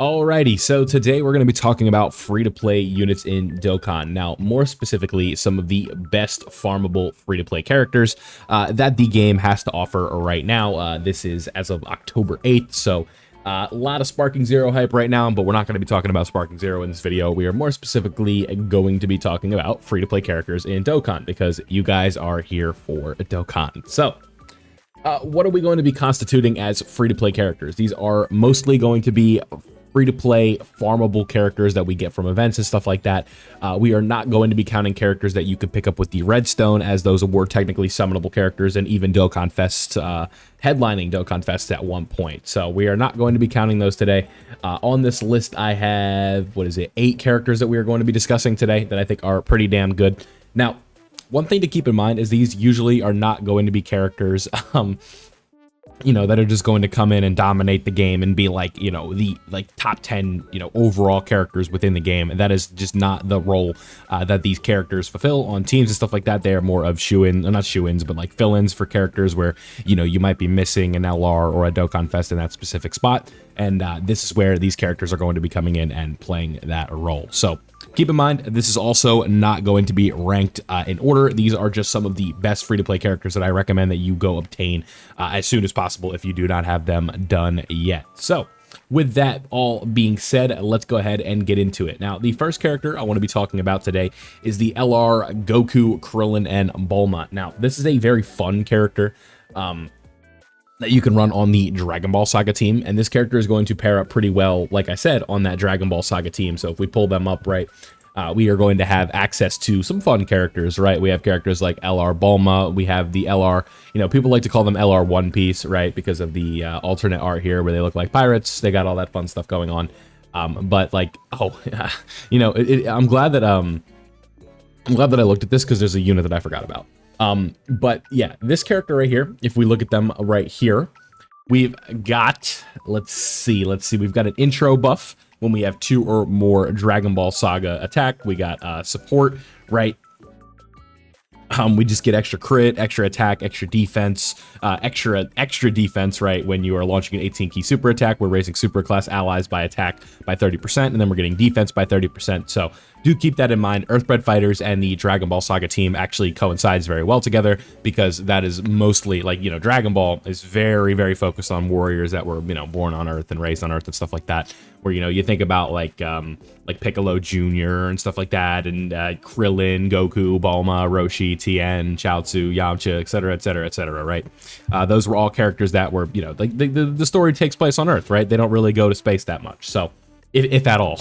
Alrighty, so today we're going to be talking about free-to-play units in Dokkan. Now, more specifically, some of the best farmable free-to-play characters that the game has to offer right now. This is as of October 8th, so a lot of Sparking Zero hype right now, but we're not going to be talking about Sparking Zero in this video. We are more specifically going to be talking about free-to-play characters in Dokkan, because you guys are here for Dokkan. So, what are we going to be constituting as free-to-play characters? These are mostly going to be free-to-play farmable characters that we get from events and stuff like that. We are not going to be counting characters that you could pick up with the redstone, as those were technically summonable characters, and even Dokkan Fest, headlining Dokkan Fest at one point. So we are not going to be counting those today. On this list, I have, 8 characters that we are going to be discussing today that I think are pretty damn good. Now, one thing to keep in mind is these usually are not going to be characters, that are just going to come in and dominate the game and be like, the top 10, overall characters within the game. And that is just not the role that these characters fulfill on teams and stuff like that. They are more of not shoe-ins, but like fill-ins for characters where, you might be missing an LR or a Dokkan Fest in that specific spot. And this is where these characters are going to be coming in and playing that role. So keep in mind, this is also not going to be ranked in order. These are just some of the best free-to-play characters that I recommend that you go obtain as soon as possible if you do not have them done yet. So with that all being said, let's go ahead and get into it. Now, the first character I want to be talking about today is the LR Goku, Krillin, and Bulma. Now, this is a very fun character that you can run on the Dragon Ball Saga team, and this character is going to pair up pretty well, like I said, on that Dragon Ball Saga team. So if we pull them up, right, we are going to have access to some fun characters, right? We have characters like LR Bulma, we have the LR, people like to call them LR One Piece, right, because of the alternate art here where they look like pirates. They got all that fun stuff going on. But like, I'm glad that I looked at this, because there's a unit that I forgot about. But yeah, this character right here, if we look at them right here, we've got, let's see, we've got an intro buff when we have 2 or more Dragon Ball Saga attack. We got support, right? We just get extra crit, extra attack, extra defense, extra defense, right? When you are launching an 18 key super attack, we're raising super class allies by attack by 30%, and then we're getting defense by 30%. So do keep that in mind. Earthbred Fighters and the Dragon Ball Saga team actually coincides very well together, because that is mostly like, Dragon Ball is very, very focused on warriors that were, born on Earth and raised on Earth and stuff like that. Where, you think about like Piccolo Jr. and stuff like that, and Krillin, Goku, Bulma, Roshi, Tien, Chaozu, Yamcha, etc., right? Those were all characters that were, like the story takes place on Earth, right? They don't really go to space that much, so if at all.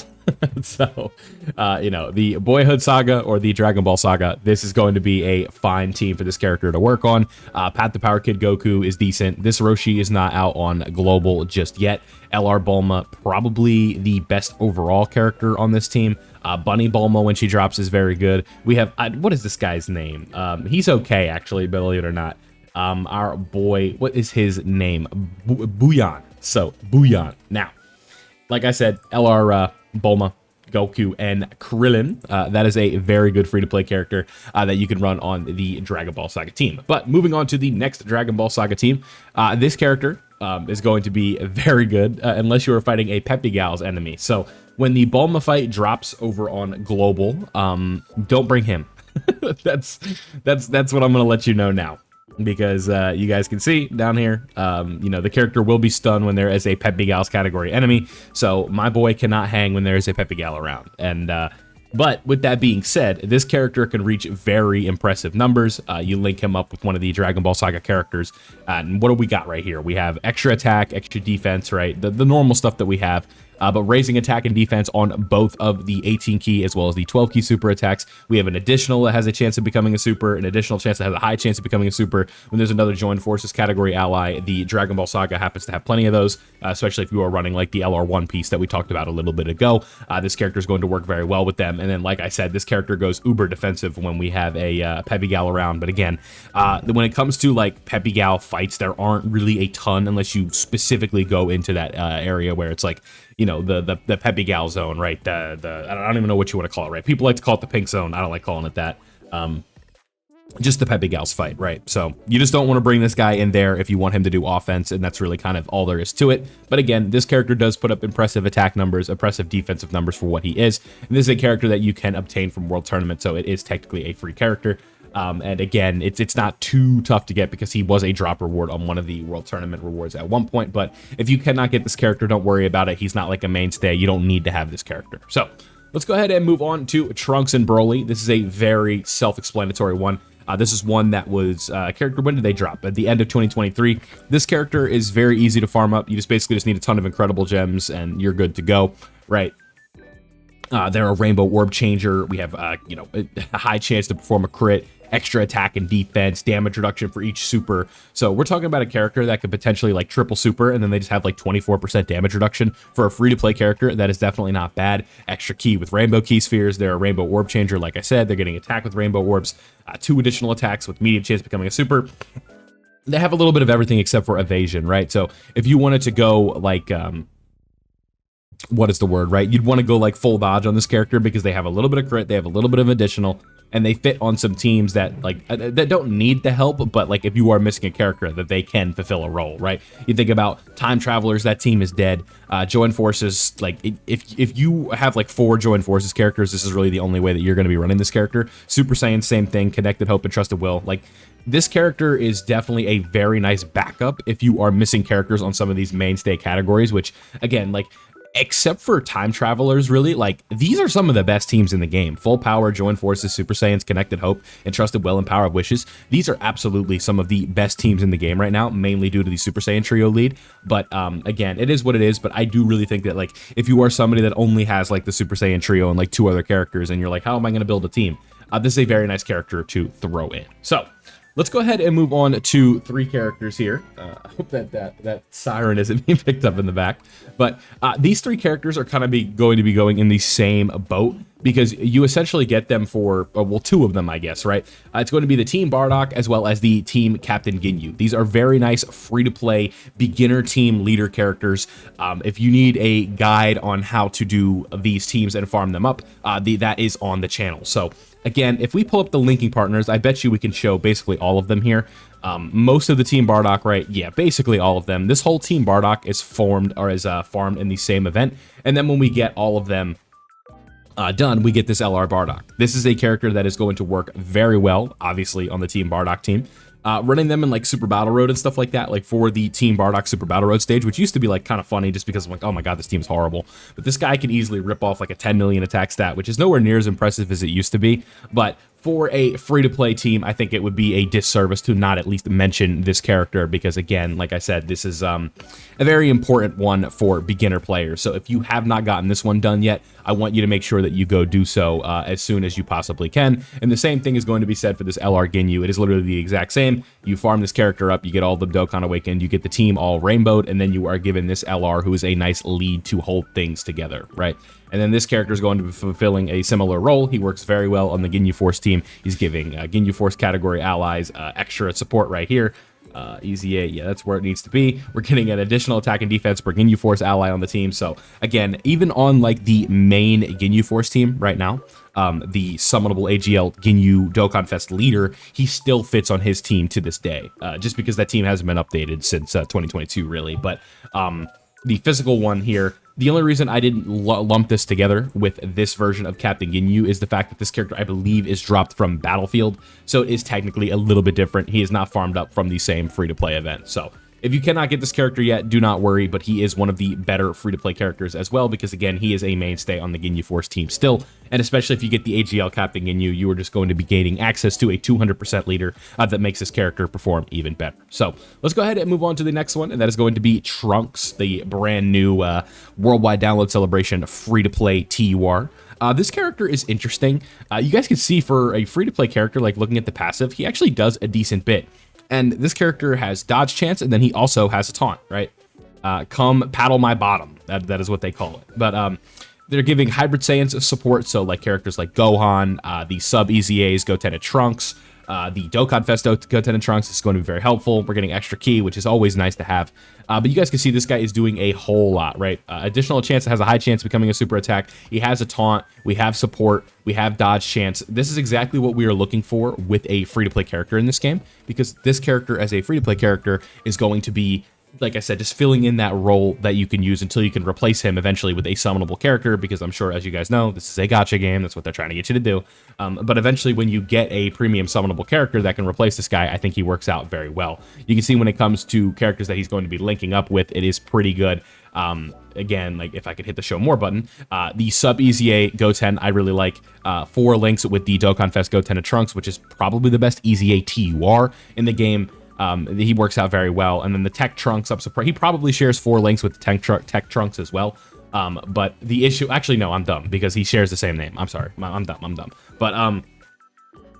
So, the Boyhood Saga or the Dragon Ball Saga, this is going to be a fine team for this character to work on. Pat the Power Kid Goku is decent. This Roshi is not out on Global just yet. LR Bulma, probably the best overall character on this team. Bunny Bulma, when she drops, is very good. We have, what is this guy's name? He's okay, actually, believe it or not. Our boy, what is his name? Buyan. So, Buyan. Now, like I said, LR Bulma, Goku, and Krillin. That is a very good free-to-play character that you can run on the Dragon Ball Saga team. But moving on to the next Dragon Ball Saga team, this character is going to be very good unless you are fighting a Peppy Gal's enemy. So when the Bulma fight drops over on Global, don't bring him. that's what I'm going to let you know now. Because you guys can see down here, the character will be stunned when there is a Peppy Gal's category enemy. So my boy cannot hang when there is a Peppy Gal around. And but with that being said, this character can reach very impressive numbers. You link him up with one of the Dragon Ball Saga characters. And what do we got right here? We have extra attack, extra defense, right? The normal stuff that we have. But raising attack and defense on both of the 18 key as well as the 12 key super attacks. We have an additional that has a chance of becoming a super, an additional chance that has a high chance of becoming a super. When there's another joined forces category ally, the Dragon Ball Saga happens to have plenty of those, especially if you are running like the LR One Piece that we talked about a little bit ago. This character is going to work very well with them. And then, like I said, this character goes uber defensive when we have a Peppy Gal around. But again, when it comes to like Peppy Gal fights, there aren't really a ton unless you specifically go into that area where it's like, the Peppy Gal zone, right? I don't even know what you want to call it, right? People like to call it the pink zone. I don't like calling it that. just the Pepe Gals fight, right? So you just don't want to bring this guy in there if you want him to do offense, and that's really kind of all there is to it. But again, this character does put up impressive attack numbers, impressive defensive numbers for what he is, and this is a character that you can obtain from World Tournament, so it is technically a free character. And again, it's not too tough to get because he was a drop reward on one of the World Tournament rewards at one point. But if you cannot get this character, don't worry about it. He's not like a mainstay. You don't need to have this character. So let's go ahead and move on to Trunks and Broly. This is a very self-explanatory one. This is one that was character. When did they drop? At the end of 2023. This character is very easy to farm up. You just need a ton of incredible gems and you're good to go, right? They're a rainbow orb changer. We have, you know, a high chance to perform a crit, extra attack and defense, damage reduction for each super. So we're talking about a character that could potentially like triple super, and then they just have like 24% damage reduction for a free-to-play character. That is definitely not bad. Extra key with rainbow key spheres. They're a rainbow orb changer. Like I said, they're getting attack with rainbow orbs, 2 additional attacks with medium chance of becoming a super. They have a little bit of everything except for evasion, right? So if you wanted to go like, what is the word, right? You'd want to go like full dodge on this character because they have a little bit of crit, they have a little bit of additional, and they fit on some teams that like that don't need the help, but like if you are missing a character that they can fulfill a role, right? You think about time travelers, that team is dead. Join forces, like if you have like 4 join forces characters, this is really the only way that you're going to be running this character. Super Saiyan, same thing. Connected Hope and Trusted Will, like this character is definitely a very nice backup if you are missing characters on some of these mainstay categories, which again, like except for time travelers, really, like these are some of the best teams in the game. Full Power, Join Forces, Super Saiyans, Connected Hope, and Trusted Will and Power of Wishes. These are absolutely some of the best teams in the game right now, mainly due to the Super Saiyan trio lead. But again, it is what it is. But I do really think that like if you are somebody that only has like the Super Saiyan trio and like 2 other characters, and you're like, how am I going to build a team? This is a very nice character to throw in. So let's go ahead and move on to 3 characters here. I hope that siren isn't being picked up in the back. But these 3 characters are kind of going to be going in the same boat because you essentially get them for, well, 2 of them, I guess, right? It's going to be the Team Bardock as well as the Team Captain Ginyu. These are very nice free-to-play beginner team leader characters. If you need a guide on how to do these teams and farm them up, that is on the channel. So again, if we pull up the linking partners, I bet you we can show basically all of them here. Most of the Team Bardock, right? Yeah, basically all of them. This whole Team Bardock is formed or is farmed in the same event. And then when we get all of them done, we get this LR Bardock. This is a character that is going to work very well, obviously, on the Team Bardock team. Running them in like Super Battle Road and stuff like that, like for the Team Bardock Super Battle Road stage, which used to be like kind of funny just because I'm like, oh my god, this team's horrible. But this guy can easily rip off like a 10 million attack stat, which is nowhere near as impressive as it used to be. But for a free-to-play team, I think it would be a disservice to not at least mention this character because, again, like I said, this is a very important one for beginner players. So if you have not gotten this one done yet, I want you to make sure that you go do so as soon as you possibly can. And the same thing is going to be said for this LR Ginyu. It is literally the exact same. You farm this character up, you get all the Dokkan Awakened, you get the team all rainbowed, and then you are given this LR who is a nice lead to hold things together, right? And then this character is going to be fulfilling a similar role. He works very well on the Ginyu Force team. He's giving Ginyu Force category allies extra support right here. Easy A, yeah, that's where it needs to be. We're getting an additional attack and defense per Ginyu Force ally on the team. So again, even on like the main Ginyu Force team right now, the summonable AGL Ginyu Dokkan Fest leader, he still fits on his team to this day, just because that team hasn't been updated since 2022, really. But the physical one here, the only reason I didn't lump this together with this version of Captain Ginyu is the fact that this character, I believe, is dropped from Battlefield, so it is technically a little bit different. He is not farmed up from the same free-to-play event. So if you cannot get this character yet, do not worry, but he is one of the better free-to-play characters as well, because again, he is a mainstay on the Ginyu Force team still, and especially if you get the AGL Captain Ginyu, you are just going to be gaining access to a 200% leader that makes this character perform even better. So let's go ahead and move on to the next one, and that is going to be Trunks, the brand new Worldwide Download Celebration free-to-play TUR. This character is interesting. You guys can see for a free-to-play character, like looking at the passive, he actually does a decent bit. And this character has dodge chance, and then he also has a taunt, right? Come paddle my bottom. That is what they call it. But they're giving Hybrid Saiyans support, so like characters like Gohan, the sub Easy A's, Goten and Trunks, The Dokkan Fest Goten and Trunks is going to be very helpful. We're getting extra ki, which is always nice to have. But you guys can see this guy is doing a whole lot, right? Additional chance, has a high chance of becoming a super attack. He has a taunt. We have support. We have dodge chance. This is exactly what we are looking for with a free-to-play character in this game, because this character as a free-to-play character is going to be, like I said, just filling in that role that you can use until you can replace him eventually with a summonable character, because I'm sure, as you guys know, this is a gacha game. That's what they're trying to get you to do. But eventually, when you get a premium summonable character that can replace this guy, I think he works out very well. You can see when it comes to characters that he's going to be linking up with, it is pretty good. Again, like if I could hit the show more button, the sub EZA Goten, I really like. 4 links with the Dokkan Fest Goten and Trunks, which is probably the best EZA TUR in the game. He works out very well. And then the Tech Trunks, I'm surprised he probably shares 4 links with the Tech Trunks as well. But the issue, actually, no, I'm dumb, because he shares the same name. I'm sorry, I'm dumb. But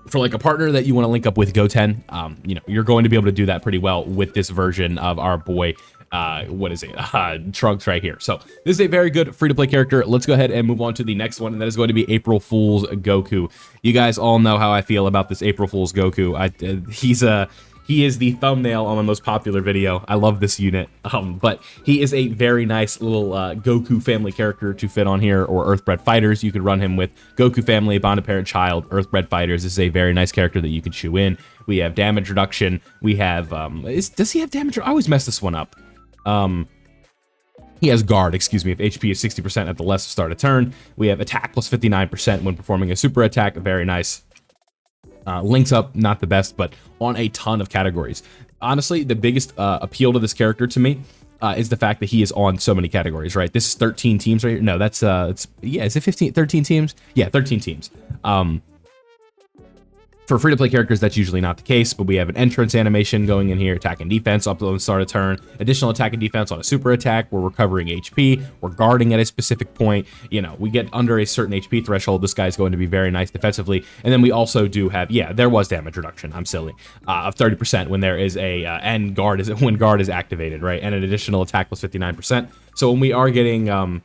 for like a partner that you want to link up with Goten, you know, you're going to be able to do that pretty well with this version of our boy. What is it? Trunks right here. So this is a very good free-to-play character. Let's go ahead and move on to the next one, and that is going to be April Fool's Goku. You guys all know how I feel about this April Fool's Goku. He is the thumbnail on my most popular video. I love this unit, but he is a very nice little Goku family character to fit on here, or Earthbred Fighters. You could run him with Goku family, bonded parent child, Earthbred Fighters. This is a very nice character that you can chew in. We have damage reduction. We have, does he have damage? I always mess this one up. He has guard, excuse me, if HP is 60% at the less start of turn. We have attack plus 59% when performing a super attack. Very nice. Links up, not the best, but on a ton of categories. Honestly, the biggest appeal to this character to me is the fact that he is on so many categories, right? This is 13 teams right here. No, that's, yeah, is it 15, 13 teams? Yeah, 13 teams. For free-to-play characters, that's usually not the case, but we have an entrance animation going in here, attack and defense up to the start of turn, additional attack and defense on a super attack, we're recovering HP, we're guarding at a specific point, you know, we get under a certain HP threshold, this guy's going to be very nice defensively, and then we also do have, yeah, there was damage reduction, I'm silly, of 30% when there is a, and guard is, when guard is activated, right, and an additional attack plus 59%, so when we are getting,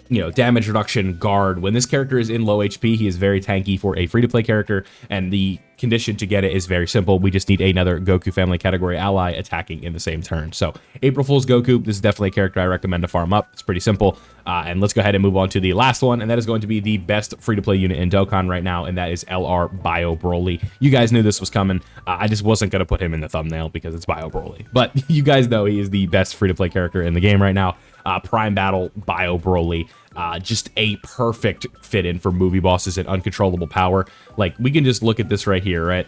you know, damage reduction, guard, when this character is in low HP, he is very tanky for a free-to-play character, and the condition to get it is very simple. We just need another Goku family category ally attacking in the same turn. So April Fool's Goku, this is definitely a character I recommend to farm up. It's pretty simple. And let's go ahead and move on to the last one, and that is going to be the best free-to-play unit in Dokkan right now, and that is LR Bio Broly. You guys knew this was coming. I just wasn't going to put him in the thumbnail because it's Bio Broly. But you guys know he is the best free-to-play character in the game right now. Prime Battle Bio Broly. Just a perfect fit in for movie bosses and uncontrollable power. Like, we can just look at this right here, right?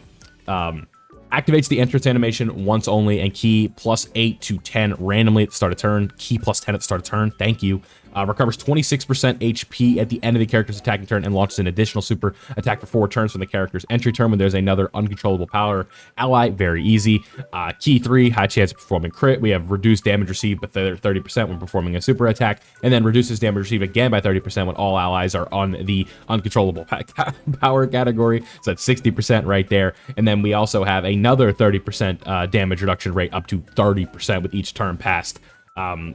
Activates the entrance animation once only, and ki plus 8 to 10 randomly at the start of turn. Ki plus 10 at the start of turn. Thank you. Recovers 26% HP at the end of the character's attacking turn and launches an additional super attack for 4 turns from the character's entry turn when there's another uncontrollable power ally. Very easy. Ki 3, high chance of performing crit. We have reduced damage received by 30% when performing a super attack, and then reduces damage received again by 30% when all allies are on the uncontrollable power category. So that's 60% right there. And then we also have another 30% damage reduction rate up to 30% with each turn passed.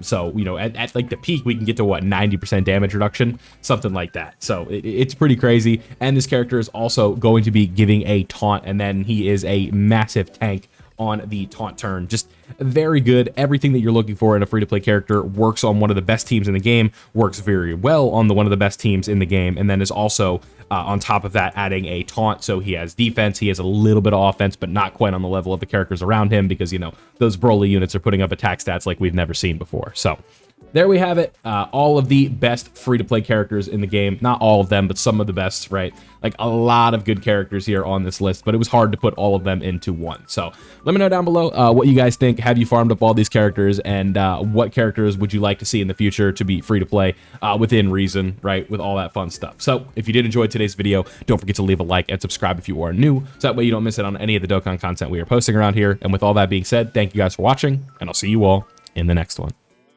So, you know, at like the peak, we can get to what, 90% damage reduction, something like that. So it's pretty crazy. And this character is also going to be giving a taunt, and then he is a massive tank on the taunt turn. Just very good. Everything that you're looking for in a free-to-play character. Works on one of the best teams in the game, works very well on one of the best teams in the game, and then is also on top of that adding a taunt. So he has defense, he has a little bit of offense, but not quite on the level of the characters around him, because, you know, those Broly units are putting up attack stats like we've never seen before. So there we have it. All of the best free-to-play characters in the game. Not all of them, but some of the best, right? Like, a lot of good characters here on this list, but it was hard to put all of them into one. So let me know down below what you guys think. Have you farmed up all these characters, and what characters would you like to see in the future to be free-to-play within reason, right? With all that fun stuff. So if you did enjoy today's video, don't forget to leave a like and subscribe if you are new, so that way you don't miss out on any of the Dokkan content we are posting around here. And with all that being said, thank you guys for watching, and I'll see you all in the next one.